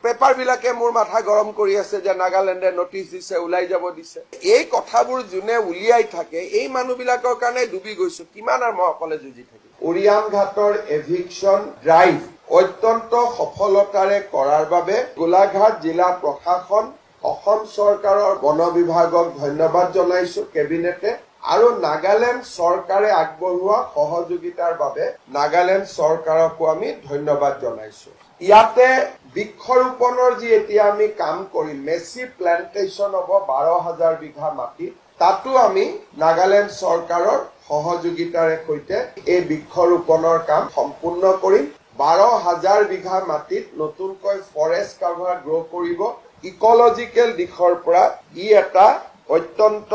paper বিলাকে মোৰ মাথা গৰম কৰি আছে যে নাগালেণ্ডে নটিচ দিছে ওলাই যাব দিছে এই কথাবোৰ জুনে উলিয়াই থাকে এই মানুহবিলাকৰ কাৰণে ডুবি গৈছো কিমান আৰু মই অকলে যুঁজি থাকিম উৰিয়াম ঘাটৰ এভিকশন ড্ৰাইভ অত্যন্ত সফলতাৰে কৰাৰ বাবে গোলাঘাট জিলা প্ৰশাসন অসম চৰকাৰৰ বন বিভাগক ধন্যবাদ জনাইছো কেবিনেটে আৰু নাগালেণ্ড চৰকাৰে আগবঢ়োৱা সহযোগিতাৰ বাবে নাগালেণ্ড চৰকাৰকো আমি ধন্যবাদ জনাইছো ইয়াতে বৃক্ষৰোপণৰ যি এতিয়া আমি কাম কৰিম মেচি প্লান্টেশন হ'ব 12,000 বিঘা মাটি তাতো আমি নাগালেণ্ড চৰকাৰৰ সহযোগিতাৰে সৈতে এই বৃক্ষৰোপণৰ কাম সম্পূৰ্ণ কৰিম 12,000 বিঘা মাটিত নতুনকৈ ফৰেষ্ট কাভাৰ গ্ৰ কৰিব ইকোলজিকেল দিশৰ পৰা ই এটা অত্যন্ত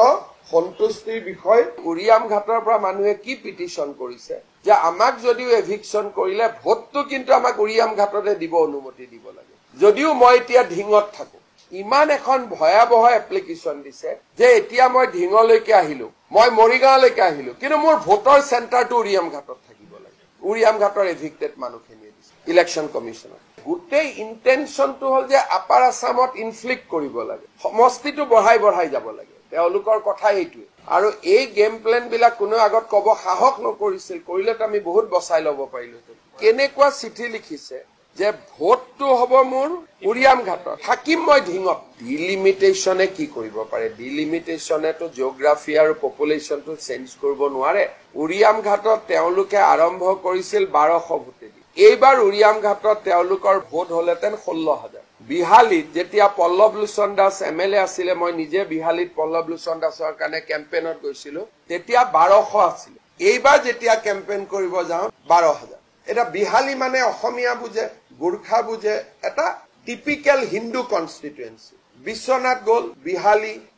সন্তুষ্টিৰ বিষয় উৰিয়াম ঘাটৰ পৰা মানুহে কি পিটিশন কৰিছে যে আমাক যদিও এভিকশন কৰিলে ভোটটো কিন্তু আমাক উৰিয়াম ঘাটতে দিব অনুমতি দিব লাগে যদিও মই এতিয়া ঢিঙত থাকো ইমান এখন ভয়াবহ এপ্লিকেশন দিছে যে এতিয়া মই ঢিঙলৈকে আহিলো মই মৰিগাঁওলৈকে আহিলো কিন্তু মোৰ ভোটৰ চেণ্টাৰটো উৰিয়াম ঘাটত থাকিব লাগে উৰিয়াম ঘাটৰ এভিক্টেড মানুহখিনিয়ে দিছে ইলেকশ্যন কমিশনত গোটেই ইন্টেনশনটো হল যে আপাৰ আসামত ইনফ্লিক্ট কৰিব লাগে সমষ্টিটো বঢ়াই যাব লাগে তেওঁলোকৰ কথা এইটোৱে আৰু এই গেম প্লেন বিলাক কোনো আগত কব সাহস নকৰিছিল কৰিলেতো আমি বহুত বচাই লব পাৰিলোহেঁতেন কেনেকুৱা চিঠি লিখিছে যে ভোটটো হ'ব মোৰ উৰিয়াম ঘাটত থাকিম মই ঢিঙত ডিলিমিটেশনে কি কৰিব পাৰে ডিলিমিটেশনেতো জিঅগ্ৰাফি আৰু পপুলেশ্যনটো চেঞ্জ কৰিব নোৱাৰে উৰিয়াম ঘাটত তেওঁলোকে আৰম্ভ কৰিছিল 1200 ভোটেদি এইবাৰ উৰিয়াম ঘাটত তেওঁলোকৰ ভোট হলেতেন 16,000 বিহালীত যেতিয়া পল্লৱ লোচন দাস এমএলএ আছিলে মই নিজে বিহালীত পল্লৱ লোচন দাসৰ কাৰণে কেম্পেইনত গৈছিলো তেতিয়া 1200 আছিল এইবাৰ যেতিয়া কেম্পেইন কৰিব যাওঁ 12,000 এটা বিহালী মানে অসমীয়া বুজে গোৰ্খা বুজে এটা টিপিক্যাল হিন্দু কনস্টিটুৱেন্সি বিশ্বনাথ গল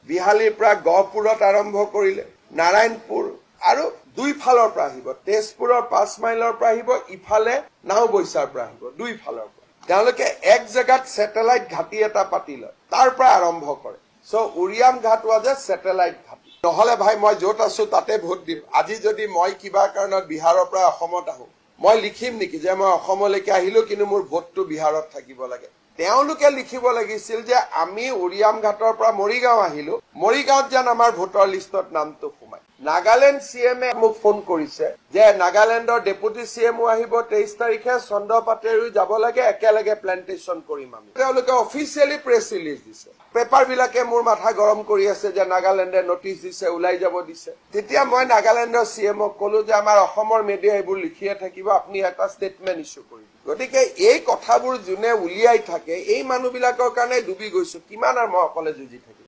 বিহালীৰ পৰা গহপুৰত আৰম্ভ কৰিলে নাৰায়ণপুৰ আৰু দুই ফালৰ পৰা আহিব তেজপুৰৰ 5 মাইলৰ পৰা আহিব ইফালে নাওবৈচাৰ পৰা আহিব দুই ফালৰ পৰা তেওঁলোকে এক জায়গাত স্যাটেলাইট ঘাটি এটা পাতি লয় তাৰ পৰা আৰম্ভ কৰে সো উৰিয়াম ঘাট ওয়াজ এ স্যাটেলাইট ঘাটি নহলে ভাই মই য'ত আছো তাতে ভোট দিম আজি যদি মই কিবা কাৰণত বিহাৰৰ পৰা অসমত আহো মই লিখিম নেকি যে মই অসমলৈকে আহিলো কিন্তু মোৰ ভোটটো বিহাৰত থাকিব লাগে তেওঁলোকে লিখিব লাগিছিল যে আমি উৰিয়াম ঘাটৰ পৰা মৰিগাঁও আহিলো মৰিগাঁৱত যেন আমাৰ ভোটৰ লিষ্টত নামটো সোমায় নাগালেণ্ড সিএমএ মোক ফোন কৰিছে যে নাগালেণ্ডৰ ডেপুটি সিএমও আহিব 23 তাৰিখে চন্দ্ৰপাটেৰু যাব লাগে একেলগে প্লান্টেশন কৰিম আমি তেওঁলোকে অফিচিয়েলি প্ৰেছ ৰিলিজ দিছে পেপাৰ বিলাকে মোৰ মাথা গৰম কৰি আছে যে নাগালেণ্ডে নটিচ দিছে ওলাই যাব দিছে তেতিয়া মই নাগালেণ্ডৰ সিএমও কলো যে আমাৰ অসমৰ মিডিয়া এইবোৰ লিখিয়ে থাকিব আপুনি এটা ষ্টেটমেন্ট ইস্যু কৰিব গতিকে এই কথাবোৰ জুনে উলিয়াই থাকে এই মানুহবিলাকৰ কাৰণে ডুবি গৈছো কিমান আৰু মই অকলে যুঁজি থাকিম